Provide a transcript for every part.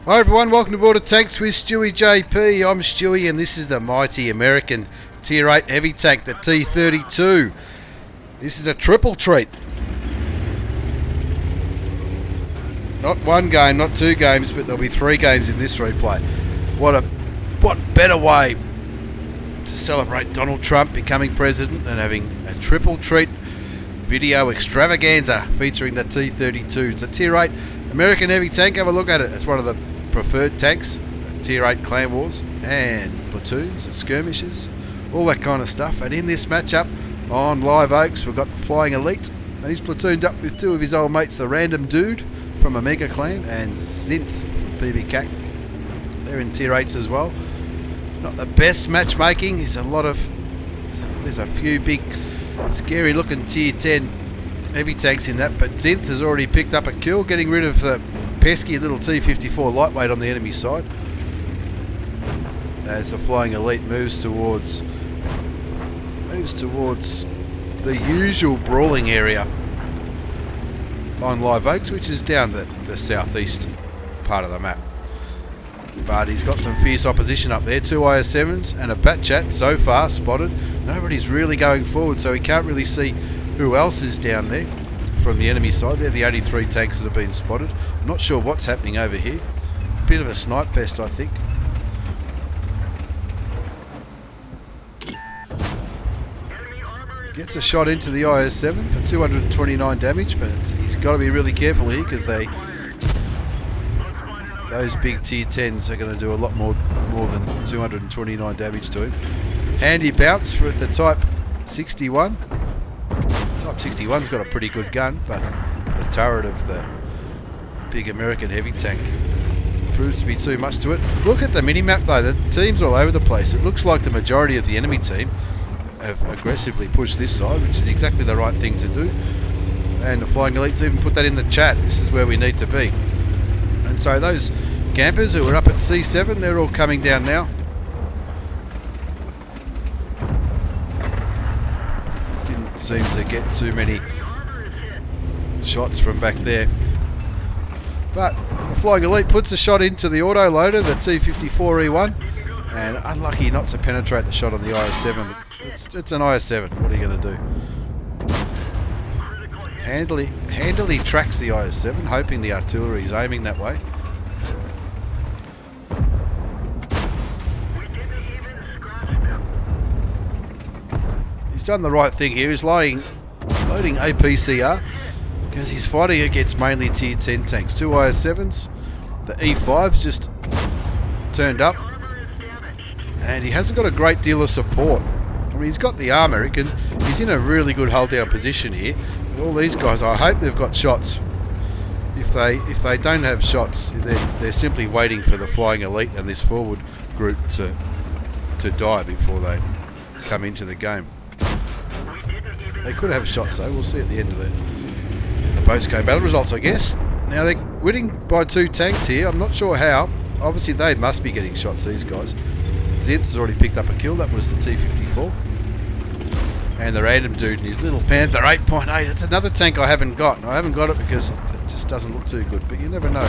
Hi everyone, welcome to Border Tanks with stewiejp. I'm Stewie and this is the mighty American Tier 8 Heavy Tank, the T32. This is a triple treat. Not one game, not two games, but there'll be 3 games in this replay. What better way to celebrate Donald Trump becoming president than having a triple treat video extravaganza featuring the T32. It's a Tier 8 American Heavy Tank. Have a look at it. It's one of the preferred tanks, Tier 8 clan wars and platoons and skirmishes, all that kind of stuff. And in this matchup on Live Oaks, we've got the Flying Elite, and he's platooned up with 2 of his old mates, the Random Dude from Omega Clan and Zinth from PBK. They're in Tier 8s as well. Not the best matchmaking. There's a few big scary looking Tier 10 heavy tanks in that, but Zinth has already picked up a kill, getting rid of the pesky little T54 lightweight on the enemy side, as the Flying Elite moves towards the usual brawling area on Live Oaks, which is down the southeast part of the map. But he's got some fierce opposition up there. 2 IS-7s and a Batchat so far spotted. Nobody's really going forward, so he can't really see who else is down there from the enemy side. They're the only 3 tanks that have been spotted. I'm not sure what's happening over here. Bit of a snipe fest, I think. Gets a shot into the IS-7 for 229 damage, but he's got to be really careful here because those big Tier 10s are going to do a lot more than 229 damage to him. Handy bounce for the Type 61. Type 61's got a pretty good gun, but the turret of the big American heavy tank proves to be too much to it. Look at the mini-map though, the team's all over the place. It looks like the majority of the enemy team have aggressively pushed this side, which is exactly the right thing to do. And the Flying Elites even put that in the chat. This is where we need to be. And so those campers who were up at C7, they're all coming down now. Didn't seem to get too many shots from back there. But the Flying Elite puts a shot into the autoloader, the T54E1, and unlucky not to penetrate the shot on the IS-7. It's an IS-7, what are you going to do? Handily tracks the IS-7, hoping the artillery is aiming that way. He's done the right thing here. He's loading APCR because he's fighting against mainly Tier 10 tanks. 2 IS-7s. The E5's just turned up, and he hasn't got a great deal of support. I mean, he's got the armour. He's in a really good hold down position here. All these guys, I hope they've got shots. If they don't have shots, they're simply waiting for the Flying Elite and this forward group to die before they come into the game. They could have shots though. We'll see at the end of the post-game battle results, I guess. Now they're winning by 2 tanks here. I'm not sure how. Obviously they must be getting shots, these guys. Zinth has already picked up a kill. That was the T54. And the Random Dude and his little Panther 8.8. It's another tank I haven't got. I haven't got it because it just doesn't look too good, but you never know.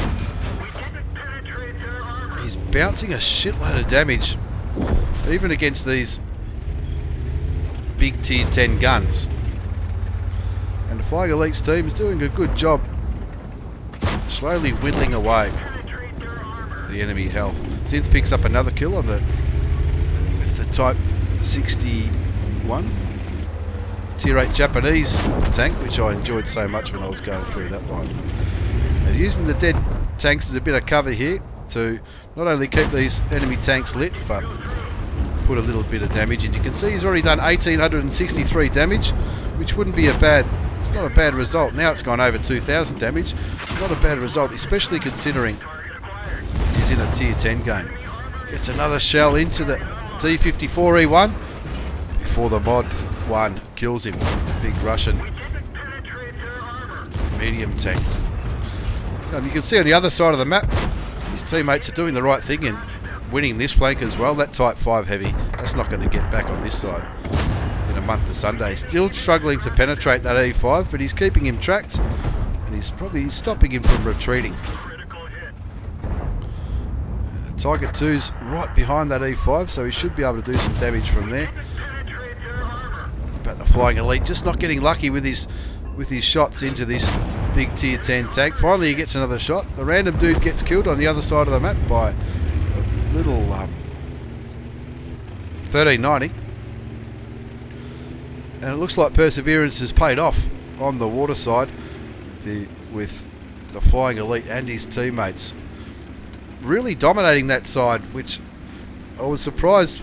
He's bouncing a shitload of damage, even against these big Tier 10 guns. And the Flying Elite's team is doing a good job slowly whittling away the enemy health. Zinth picks up another kill on the Type 61. Tier 8 Japanese tank, which I enjoyed so much when I was going through that line. He's using the dead tanks as a bit of cover here to not only keep these enemy tanks lit, but put a little bit of damage in. You can see he's already done 1,863 damage, which wouldn't be it's not a bad result. Now it's gone over 2,000 damage. Not a bad result, especially considering he's in a Tier 10 game. Gets another shell into the T54E1 before the Mod 1 kills him. Big Russian medium tank. And you can see on the other side of the map, his teammates are doing the right thing and winning this flank as well. That Type 5 Heavy, that's not going to get back on this side in a month of Sunday. Still struggling to penetrate that E5, but he's keeping him tracked, and he's stopping him from retreating. Tiger 2's right behind that E5, so he should be able to do some damage from there. But the Flying Elite just not getting lucky with his shots into this big tier 10 tank. Finally he gets another shot. The random dude gets killed on the other side of the map by a little 1390. And it looks like Perseverance has paid off on the water side with the Flying Elite and his teammates really dominating that side, which I was surprised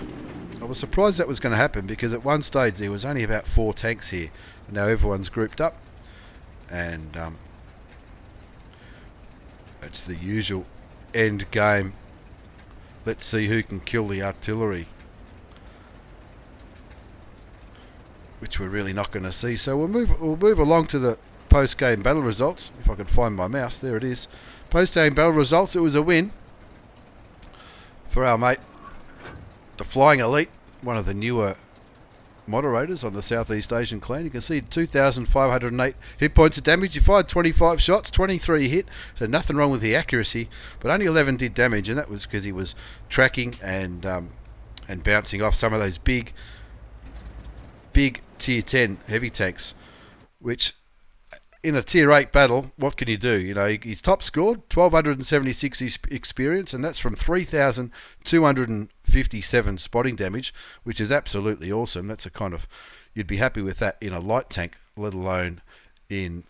that was going to happen, because at one stage there was only about 4 tanks here. Now everyone's grouped up, and it's the usual end game. Let's see who can kill the artillery, which we're really not going to see. So we'll move along to the post-game battle results. If I could find my mouse, there it is. Post-game battle results. It was a win for our mate, the Flying Elite, one of the newer moderators on the Southeast Asian clan. You can see 2,508 hit points of damage. He fired 25 shots, 23 hit, so nothing wrong with the accuracy, but only 11 did damage, and that was because he was tracking and bouncing off some of those big tier 10 heavy tanks, which in a tier 8 battle, what can you do? You know, he's top scored, 1,276 experience, and that's from 3,257 spotting damage, which is absolutely awesome. That's a kind of, you'd be happy with that in a light tank, let alone in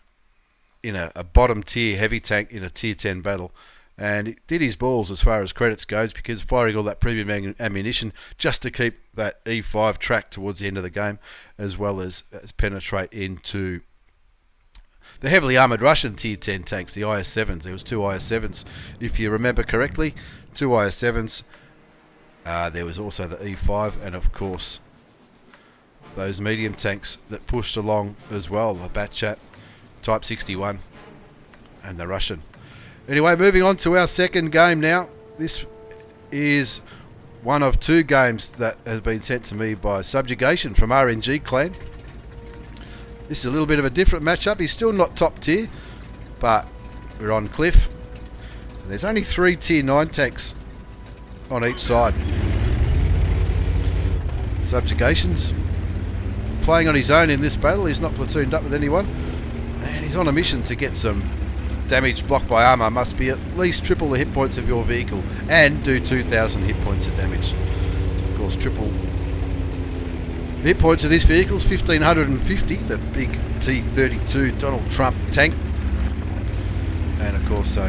a bottom tier heavy tank in a tier 10 battle. And it did his balls as far as credits goes, because firing all that premium ammunition just to keep that E5 track towards the end of the game, as well as penetrate into the heavily armoured Russian tier 10 tanks, the IS-7s. There was 2 IS-7s, if you remember correctly. 2 IS-7s. There was also the E5, and of course those medium tanks that pushed along as well, the Batchat, Type 61, and the Russian. Anyway, moving on to our second game now. This is one of 2 games that has been sent to me by Subjugation from RNG Clan. This is a little bit of a different matchup. He's still not top tier, but we're on Cliff. And there's only 3 tier 9 tanks on each side. Subjugation's playing on his own in this battle. He's not platooned up with anyone. And he's on a mission to get some damage blocked by armour. Must be at least triple the hit points of your vehicle and do 2,000 hit points of damage. Of course, triple hit points of this vehicle is 1,550, the big T32 Donald Trump tank. And of course, so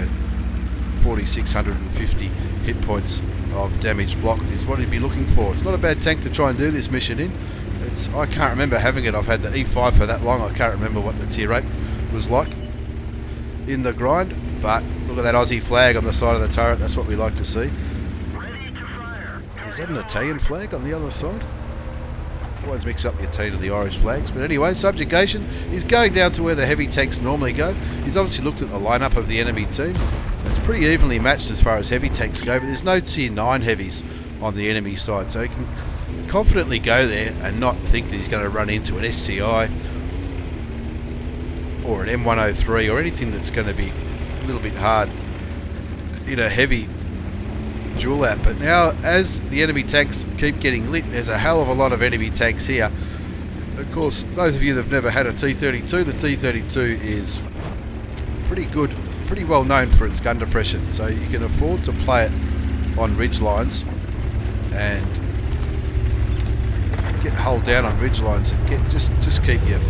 4,650 hit points of damage blocked is what he'd be looking for. It's not a bad tank to try and do this mission in. I can't remember having it. I've had the E5 for that long. I can't remember what the tier 8 was like in the grind. But look at that Aussie flag on the side of the turret. That's what we like to see. Is that an Italian flag on the other side? Always mix up the Italian and the Irish flags. But anyway, Subjugation is going down to where the heavy tanks normally go. He's obviously looked at the lineup of the enemy team. It's pretty evenly matched as far as heavy tanks go, but there's no tier 9 heavies on the enemy side, so he can confidently go there and not think that he's going to run into an STI or an M103 or anything that's going to be a little bit hard in a heavy duel out. But now, as the enemy tanks keep getting lit, there's a hell of a lot of enemy tanks here. Of course, those of you that have never had a T32, the T32 is pretty good, pretty well known for its gun depression, so you can afford to play it on ridge lines and get hull down on ridge lines and get just keep your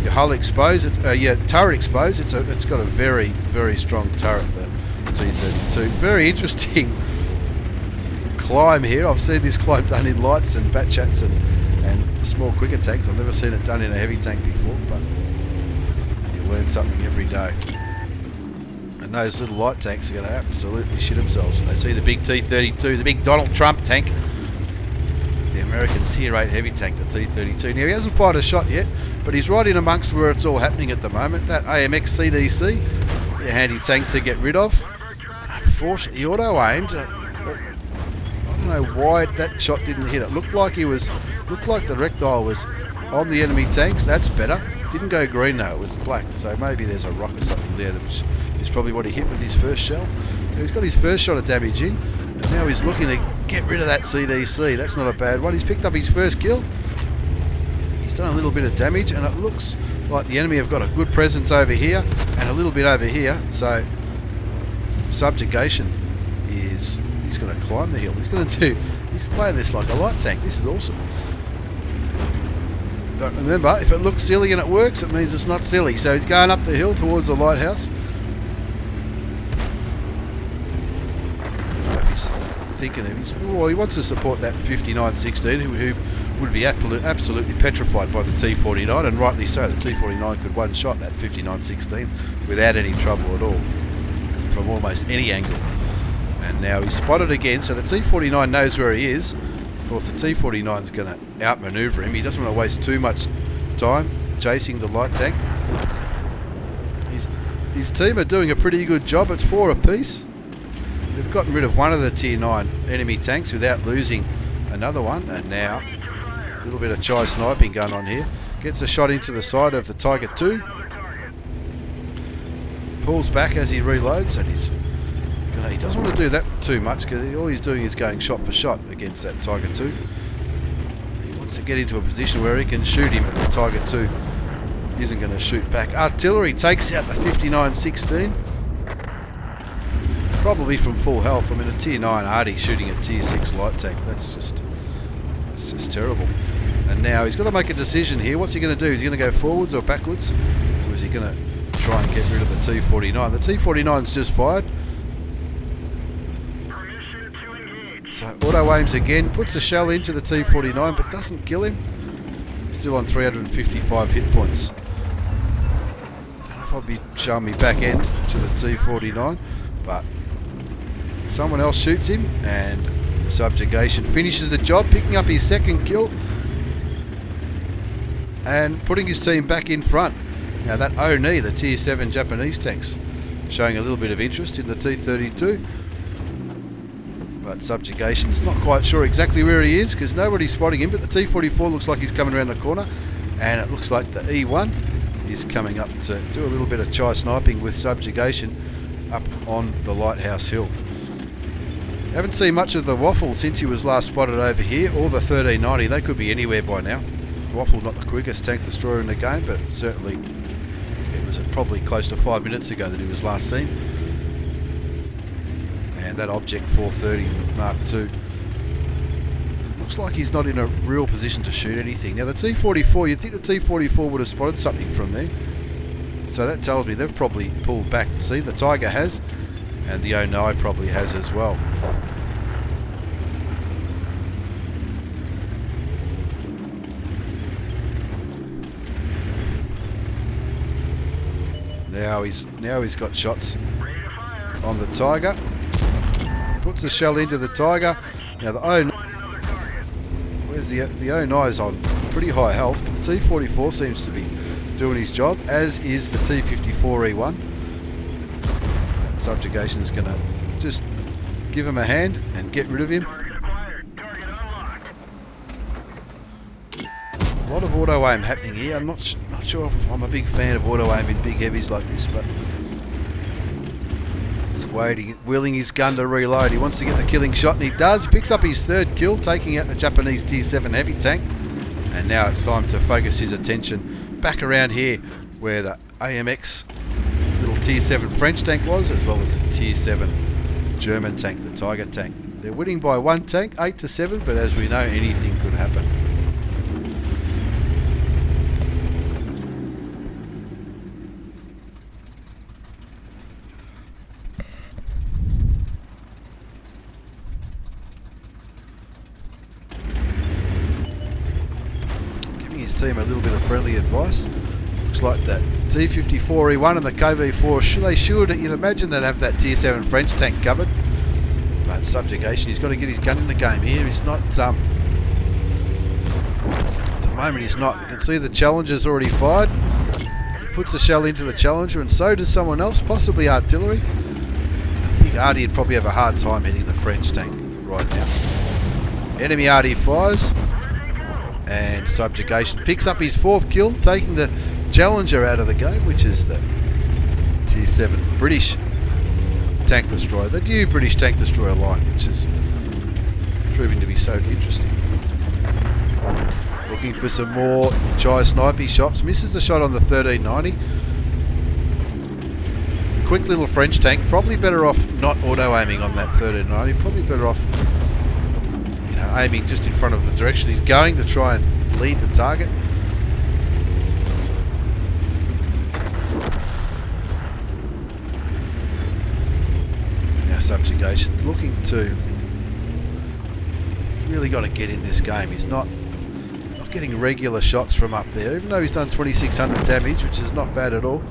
hull exposed, your turret exposed. It's got a very, very strong turret, the T32. Very interesting climb here. I've seen this climb done in lights and Batchats and small quicker tanks. I've never seen it done in a heavy tank before, but you learn something every day. And those little light tanks are going to absolutely shit themselves when they see the big T32, the big Donald Trump tank, the American tier 8 heavy tank, the T32. Now, he hasn't fired a shot yet, but he's right in amongst where it's all happening at the moment. That AMX CDC, a handy tank to get rid of. Unfortunately, he auto-aimed. I don't know why that shot didn't hit. It looked like the rectile was on the enemy tanks. That's better. Didn't go green though, it was black. So maybe there's a rock or something there, which is probably what he hit with his first shell. He's got his first shot of damage in. And now he's looking to get rid of that CDC. That's not a bad one. He's picked up his first kill. He's done a little bit of damage, and it looks like the enemy have got a good presence over here and a little bit over here. So subjugation is, he's going to climb the hill. He's playing this like a light tank. This is awesome. But remember, if it looks silly and it works, it means it's not silly. So he's going up the hill towards the lighthouse. Thinking of well, he wants to support that 5916 who would be absolutely petrified by the T49, and rightly so. The T49 could one-shot that 5916 without any trouble at all from almost any angle. And now he's spotted again, so the T49 knows where he is. Of course, the T49 is going to outmaneuver him. He doesn't want to waste too much time chasing the light tank. His team are doing a pretty good job. It's 4 apiece. They've gotten rid of one of the tier 9 enemy tanks without losing another one, and now a little bit of chai sniping going on here. Gets a shot into the side of the Tiger 2. Pulls back as he reloads, and he doesn't want to do that too much because all he's doing is going shot for shot against that Tiger 2. He wants to get into a position where he can shoot him, but the Tiger 2 isn't going to shoot back. Artillery takes out the 5916. Probably from full health. I mean, a tier 9 Artie shooting a tier 6 light tank. That's just terrible. And now he's got to make a decision here. What's he going to do? Is he going to go forwards or backwards? Or is he going to try and get rid of the T49? The T49's just fired. So auto aims again, puts a shell into the T49 but doesn't kill him. Still on 355 hit points. Don't know if I'll be showing me back end to the T49, but someone else shoots him, and subjugation finishes the job, picking up his second kill and putting his team back in front. Now that Oni, the tier 7 Japanese tanks, showing a little bit of interest in the T32, but subjugation's not quite sure exactly where he is because nobody's spotting him, but the T44 looks like he's coming around the corner, and it looks like the E1 is coming up to do a little bit of chai sniping with subjugation up on the lighthouse hill. Haven't seen much of the Waffle since he was last spotted over here, or the 1390. They could be anywhere by now. Waffle not the quickest tank destroyer in the game, but certainly it was probably close to 5 minutes ago that he was last seen. And that Object 430 Mark II looks like he's not in a real position to shoot anything. Now the T44, you'd think the T44 would have spotted something from there. So that tells me they've probably pulled back. See, the Tiger has, and the Oni probably has as well. Now he's got shots on the Tiger. Puts a shell into the Tiger. Now the Oni, where's the Oni's on pretty high health, but the T44 seems to be doing his job, as is the T54 E1. That subjugation is going to just give him a hand and get rid of him. A lot of auto aim happening here. I'm not sure if I'm a big fan of auto aim in big heavies like this, but he's waiting, willing his gun to reload. He wants to get the killing shot, and he does. He picks up his third kill, taking out the Japanese tier 7 heavy tank. And now it's time to focus his attention back around here where the AMX little tier 7 French tank was, as well as a tier 7 German tank, the Tiger tank. They're winning by 1 tank, 8-7, but as we know, anything could happen. His team a little bit of friendly advice. Looks like that T54 E1 and the KV4, they should, you'd imagine they'd have that tier 7 French tank covered. But subjugation, he's got to get his gun in the game here. He's not, at the moment he's not. You can see the Challenger's already fired. He puts a shell into the Challenger, and so does someone else, possibly artillery. I think Artie would probably have a hard time hitting the French tank right now. Enemy Artie fires, and subjugation picks up his 4th kill, taking the Challenger out of the game, which is the tier 7 British tank destroyer, the new British tank destroyer line, which is proving to be so interesting. Looking for some more Chai snipey shots. Misses the shot on the 1390. Quick little French tank. Probably better off not auto-aiming on that 1390. Probably better off, you know, aiming just in front of the direction he's going to try and lead the target. Now Subjugation looking to... really got to get in this game. He's not getting regular shots from up there, even though he's done 2600 damage, which is not bad at all.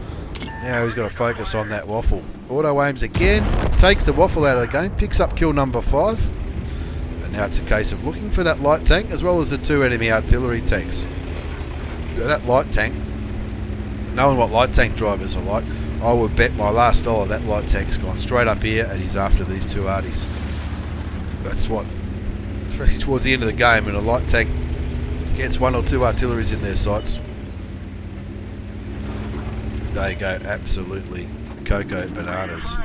Now he's got to focus on that waffle. Auto aims again, takes the waffle out of the game, picks up kill number 5, and now it's a case of looking for that light tank as well as the 2 enemy artillery tanks. Now that light tank, knowing what light tank drivers are like, I would bet my last dollar that light tank's gone straight up here and he's after these 2 arties. That's what, especially towards the end of the game, and a light tank gets 1 or 2 artilleries in their sights, they go absolutely cocoa bananas.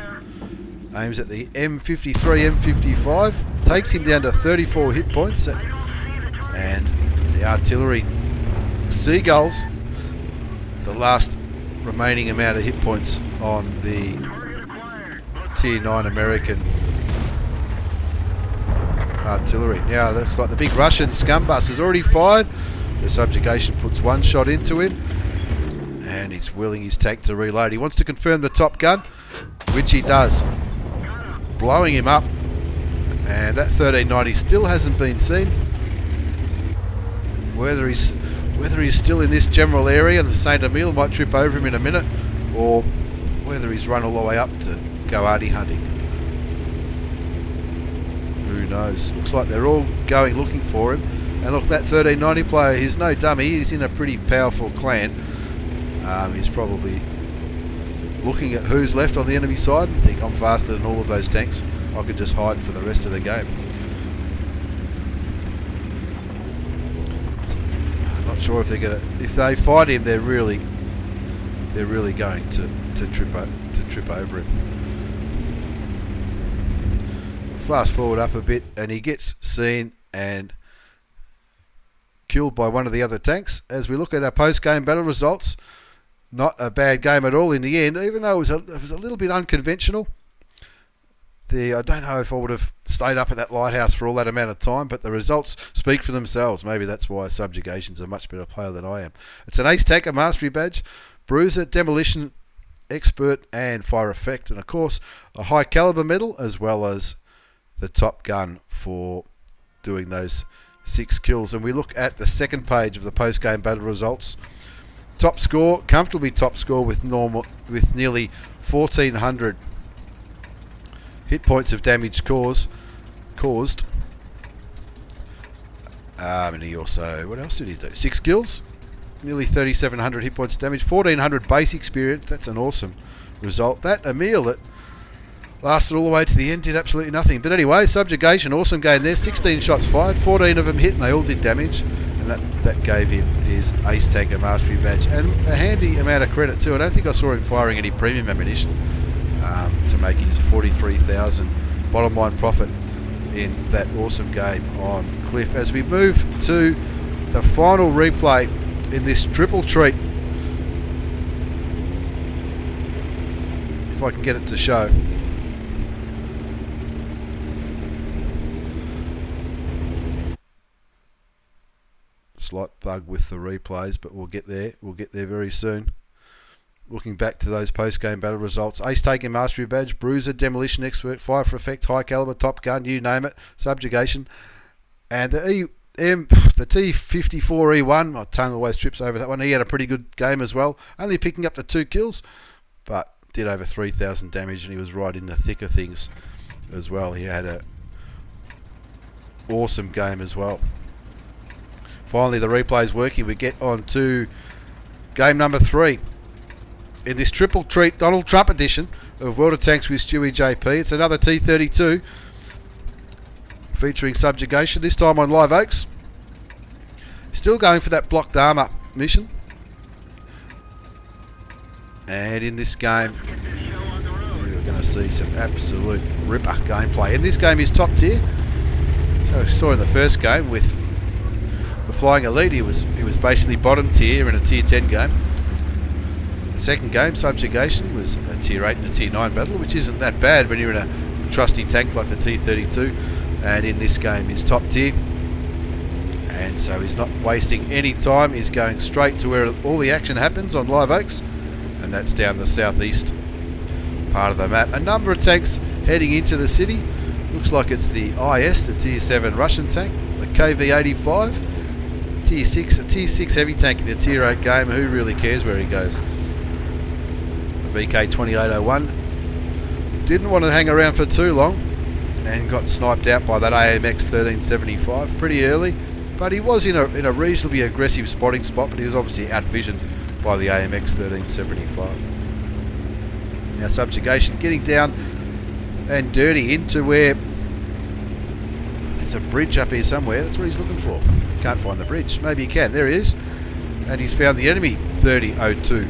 Aims at the M53, M55, takes him down to 34 hit points, and the artillery Seagulls, the last remaining amount of hit points on the Tier 9 American artillery. Now looks like the big Russian Scumbus has already fired. The Subjugation puts 1 shot into him, and he's willing his tank to reload. He wants to confirm the top gun, which he does, blowing him up, and that 1390 still hasn't been seen. Whether he's still in this general area, and the Saint Emile might trip over him in a minute, or whether he's run all the way up to go arty hunting. Who knows? Looks like they're all going looking for him. And look, that 1390 player, he's no dummy. He's in a pretty powerful clan. He's probably looking at who's left on the enemy side and think, I'm faster than all of those tanks. I could just hide for the rest of the game. So, I'm not sure if they're gonna. If they fight him, they're really going to trip over him. Fast forward up a bit, and he gets seen and killed by one of the other tanks. As we look at our post-game battle results, not a bad game at all in the end, even though it was a little bit unconventional. I don't know if I would have stayed up at that lighthouse for all that amount of time, but the results speak for themselves. Maybe that's why Subjugation's a much better player than I am. It's an Ace Tanker Mastery Badge, Bruiser, Demolition Expert, and Fire Effect, and of course a high caliber medal, as well as the top gun for doing those 6 kills. And we look at the second page of the post-game battle results. Top score, comfortably top score with nearly 1400 hit points of damage caused. And he also, what else did he do? 6 kills, nearly 3700 hit points of damage, 1400 base experience. That's an awesome result. That Emile that lasted all the way to the end did absolutely nothing. But anyway, Subjugation, awesome game there. 16 shots fired, 14 of them hit, and they all did damage. And that gave him his Ace Tanker Mastery Badge, and a handy amount of credit too. I don't think I saw him firing any premium ammunition to make his 43,000 bottom line profit in that awesome game on Cliff. As we move to the final replay in this triple treat, if I can get it to show. Slight bug with the replays, but we'll get there. We'll get there very soon. Looking back to those post-game battle results: Ace Taker Mastery Badge, Bruiser, Demolition Expert, Fire for Effect, High Caliber, Top Gun, you name it, Subjugation, and the T54 E1. My tongue always trips over that one. He had a pretty good game as well, only picking up the 2 kills, but did over 3,000 damage, and he was right in the thick of things as well. He had a awesome game as well. Finally, the replay's working. We get on to game number 3 in this triple treat Donald Trump edition of World of Tanks with Stewie JP. It's another T32 featuring Subjugation, this time on Live Oaks. Still going for that blocked armour mission. And in this game, we're going to see some absolute ripper gameplay. And this game is top tier. So we saw in the first game with the Flying Elite, he was basically bottom tier in a tier 10 game. The second game, Subjugation, was a tier 8 and a tier 9 battle, which isn't that bad when you're in a trusty tank like the T32. And in this game, he's top tier. And so he's not wasting any time. He's going straight to where all the action happens on Live Oaks. And that's down the southeast part of the map. A number of tanks heading into the city. Looks like it's the IS, the tier 7 Russian tank, the KV-85, tier 6, a tier 6 heavy tank in a tier 8 game. Who really cares where he goes? The VK-2801 didn't want to hang around for too long and got sniped out by that AMX-1375 pretty early, but he was in a reasonably aggressive spotting spot, but he was obviously outvisioned by the AMX-1375. Now Subjugation getting down and dirty into where there's a bridge up here somewhere. That's what he's looking for. Can't find the bridge. Maybe he can. There he is. And he's found the enemy 3002.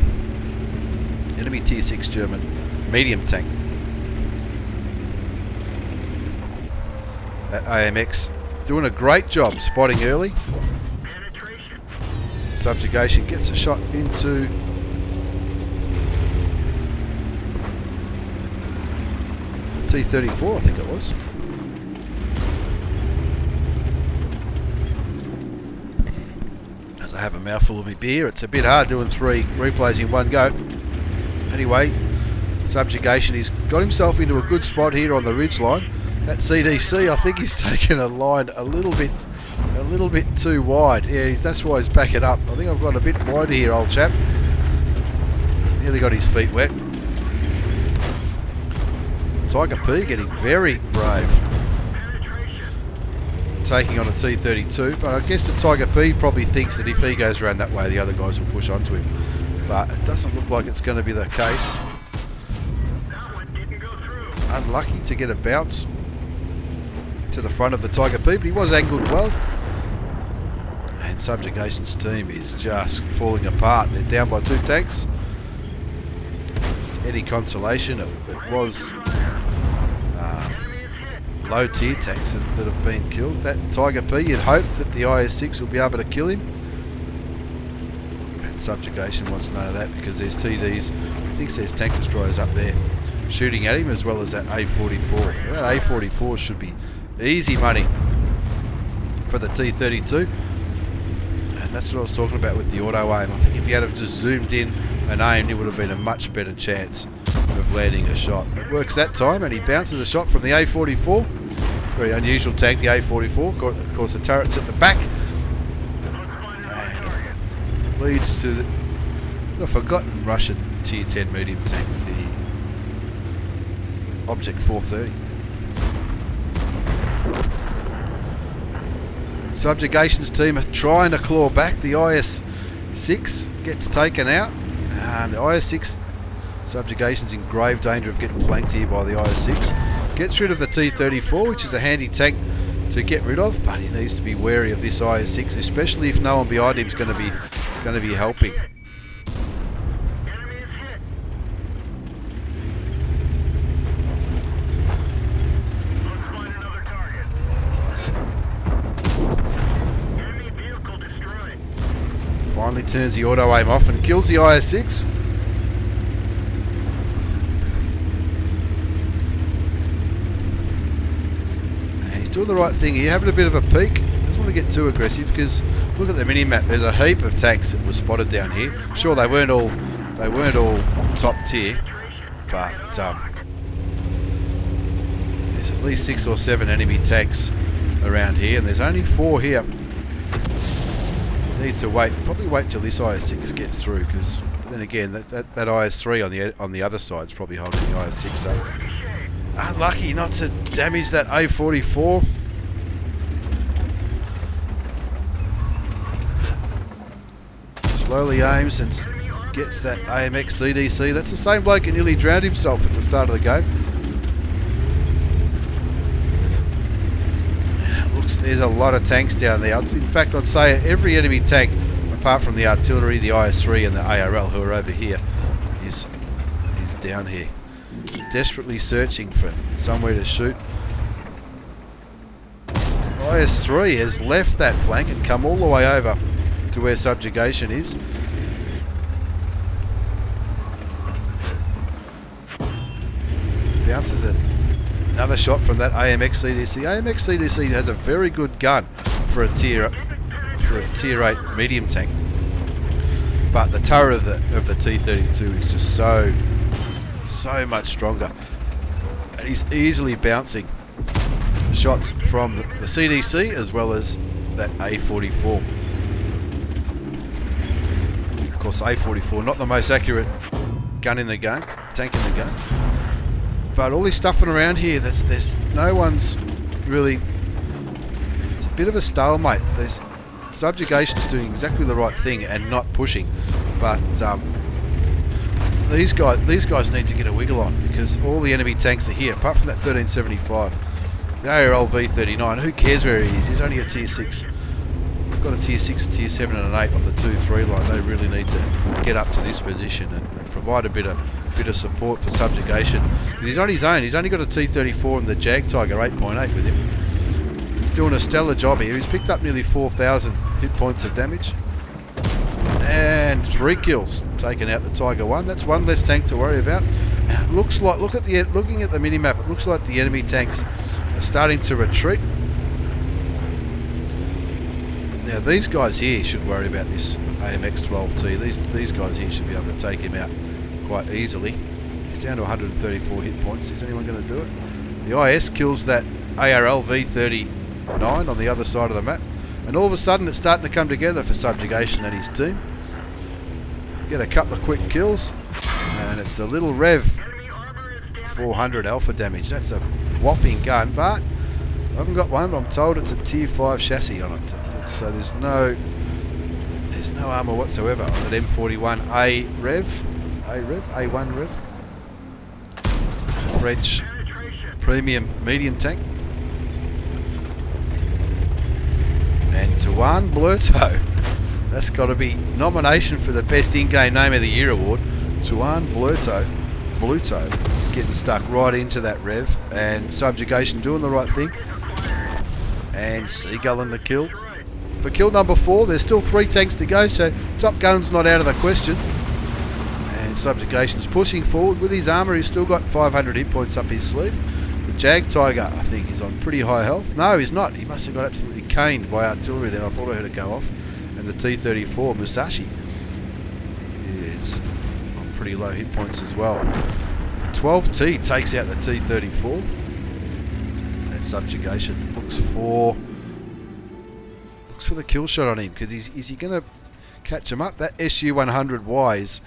Enemy tier 6 German medium tank. That AMX doing a great job spotting early. Subjugation gets a shot into T34, I think it was. As I have a mouthful of my beer, it's a bit hard doing 3 replays in one go. Anyway, Subjugation, he's got himself into a good spot here on the ridge line. That CDC, I think he's taken a line a little bit too wide. Yeah, that's why he's backing up. I think I've got a bit wide here, old chap. Nearly got his feet wet. Tiger P getting very brave, taking on a T32, but I guess the Tiger P probably thinks that if he goes around that way, the other guys will push onto him. But it doesn't look like it's going to be the case. Unlucky to get a bounce to the front of the Tiger P, but he was angled well. And Subjugation's team is just falling apart. They're down by 2 tanks. It's any consolation, it was low tier tanks that have been killed. That Tiger P, you'd hope that the IS-6 will be able to kill him. And Subjugation wants none of that because there's TDs, I think there's tank destroyers up there shooting at him, as well as that A44. That A44 should be easy money for the T32. And that's what I was talking about with the auto aim. I think if you had have just zoomed in and aimed, it would have been a much better chance of landing a shot. It works that time, and he bounces a shot from the A44. Very unusual tank, the A44. Of course, the turret's at the back. And leads to the forgotten Russian tier 10 medium tank, the Object 430. Subjugation's team are trying to claw back. The IS-6 gets taken out. The IS-6, Subjugation's in grave danger of getting flanked here by the IS-6. Gets rid of the T-34, which is a handy tank to get rid of, but he needs to be wary of this IS-6, especially if no one behind him is going to be helping. Finally turns the auto aim off and kills the IS-6. And he's doing the right thing here, having a bit of a peek. Doesn't want to get too aggressive because look at the mini-map. There's a heap of tanks that were spotted down here. Sure, they weren't all top tier, but there's at least 6 or 7 enemy tanks around here, and there's only 4 here. Needs to wait, probably wait till this IS-6 gets through, because then again that IS-3 on the other side is probably holding the IS-6 up. Unlucky not to damage that A44. Slowly aims and gets that AMX CDC. That's the same bloke who nearly drowned himself at the start of the game. There's a lot of tanks down there. In fact, I'd say every enemy tank, apart from the artillery, the IS-3 and the ARL, who are over here, is down here. desperately searching for somewhere to shoot. IS-3 has left that flank and come all the way over to where subjugation is. Bounces it. Another shot from that AMX CDC. AMX CDC has a very good gun for a tier 8 medium tank, but the turret of the T32 is just so much stronger, and he's easily bouncing shots from the CDC as well as that A44. Of course, A44 not the most accurate gun in the game, tank in the game. But all this stuffing around here, there's no one's really. It's a bit of a stalemate. There's subjugation's doing exactly the right thing and not pushing, but these guys need to get a wiggle on, because all the enemy tanks are here, apart from that 1375. The ARL V39. Who cares where he is? He's only a tier 6. We've got a tier 6, a tier 7, and an 8 on the 2-3 line. They really need to get up to this position and provide a bit of support for subjugation. He's on his own. He's only got a T34 and the Jag Tiger 8.8 with him. He's doing a stellar job here. He's picked up nearly 4,000 hit points of damage and 3 kills, taking out the Tiger 1. That's one less tank to worry about. And it looks like, looking at the mini map, it looks like the enemy tanks are starting to retreat. Now these guys here should worry about this AMX 12T. These guys here should be able to take him out quite easily. He's down to 134 hit points. Is anyone going to do it? The IS kills that ARL V39 on the other side of the map, and all of a sudden it's starting to come together for subjugation and his team. Get a couple of quick kills, and it's a little Rev 400 alpha damage. That's a whopping gun, but I haven't got one. I'm told it's a tier 5 chassis on it, so there's no armour whatsoever on that M41A A1 Rev, French premium medium tank. And Tuan Blurto, that's got to be nomination for the best in-game name of the year award. Tuan Bluto is getting stuck right into that Rev, and subjugation doing the right thing, and Seagull in the kill. For kill number 4, there's still 3 tanks to go, so Top Gun's not out of the question. And subjugation's pushing forward with his armour. He's still got 500 hit points up his sleeve. The Jag Tiger, I think, is on pretty high health. No, he's not. He must have got absolutely caned by artillery then. I thought I heard it go off. And the T34 Musashi is on pretty low hit points as well. The 12T takes out the T34. And subjugation looks for the kill shot on him, because is he going to catch him up? That SU-100Y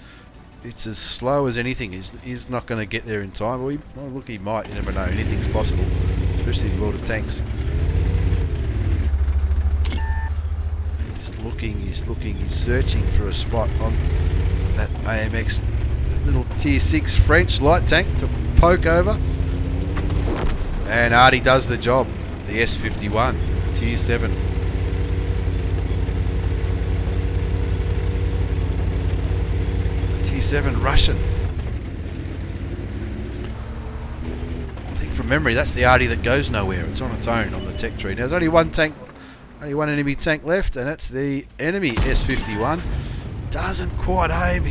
it's as slow as anything. He's not going to get there in time. Well, look, he might. You never know. Anything's possible, especially in the world of tanks. He's looking, he's searching for a spot on that AMX, that little tier 6 French light tank to poke over. And Artie does the job. The S51, tier 7. Tier 7 Russian. I think from memory that's the Artie that goes nowhere. It's on its own on the tech tree. Now there's only one enemy tank left, and that's the enemy S51. Doesn't quite aim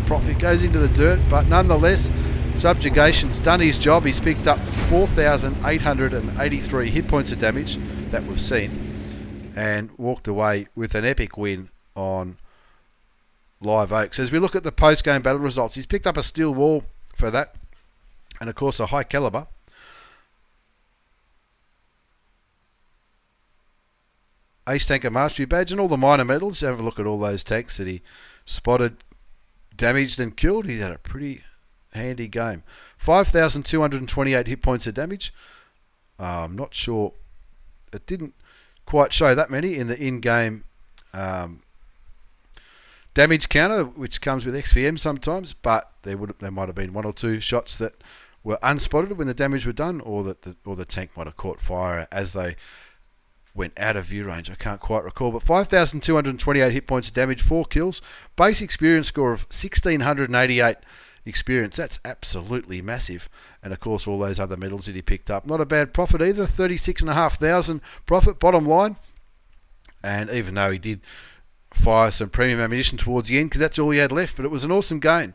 properly. It goes into the dirt, but nonetheless, subjugation's done his job. He's picked up 4,883 hit points of damage that we've seen, and walked away with an epic win on Live Oaks. As we look at the post-game battle results, he's picked up a steel wall for that, and of course a high caliber. Ace Tanker Mastery Badge and all the minor medals. Have a look at all those tanks that he spotted, damaged and killed. He had a pretty handy game. 5,228 hit points of damage. I'm not sure. It didn't quite show that many in the in-game damage counter, which comes with XVM sometimes, but there might have been 1 or 2 shots that were unspotted when the damage were done, or that the tank might have caught fire as they went out of view range. I can't quite recall, but 5,228 hit points of damage, 4 kills, base experience score of 1,688 experience. That's absolutely massive. And of course, all those other medals that he picked up. Not a bad profit either. 36,500 profit, bottom line. And even though he did fire some premium ammunition towards the end, because that's all he had left, but it was an awesome gain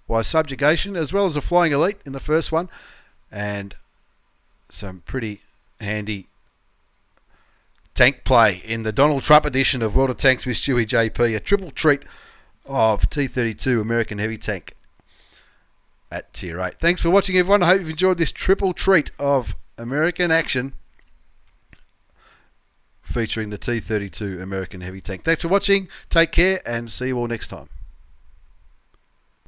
by Subjugation, as well as a Flying Elite in the first one, and some pretty handy tank play in the Donald Trump edition of World of Tanks with Stewie JP. A triple treat of T32 American Heavy Tank at Tier 8. Thanks for watching, everyone. I hope you've enjoyed this triple treat of American action featuring the T32 American Heavy Tank. Thanks for watching. Take care and see you all next time.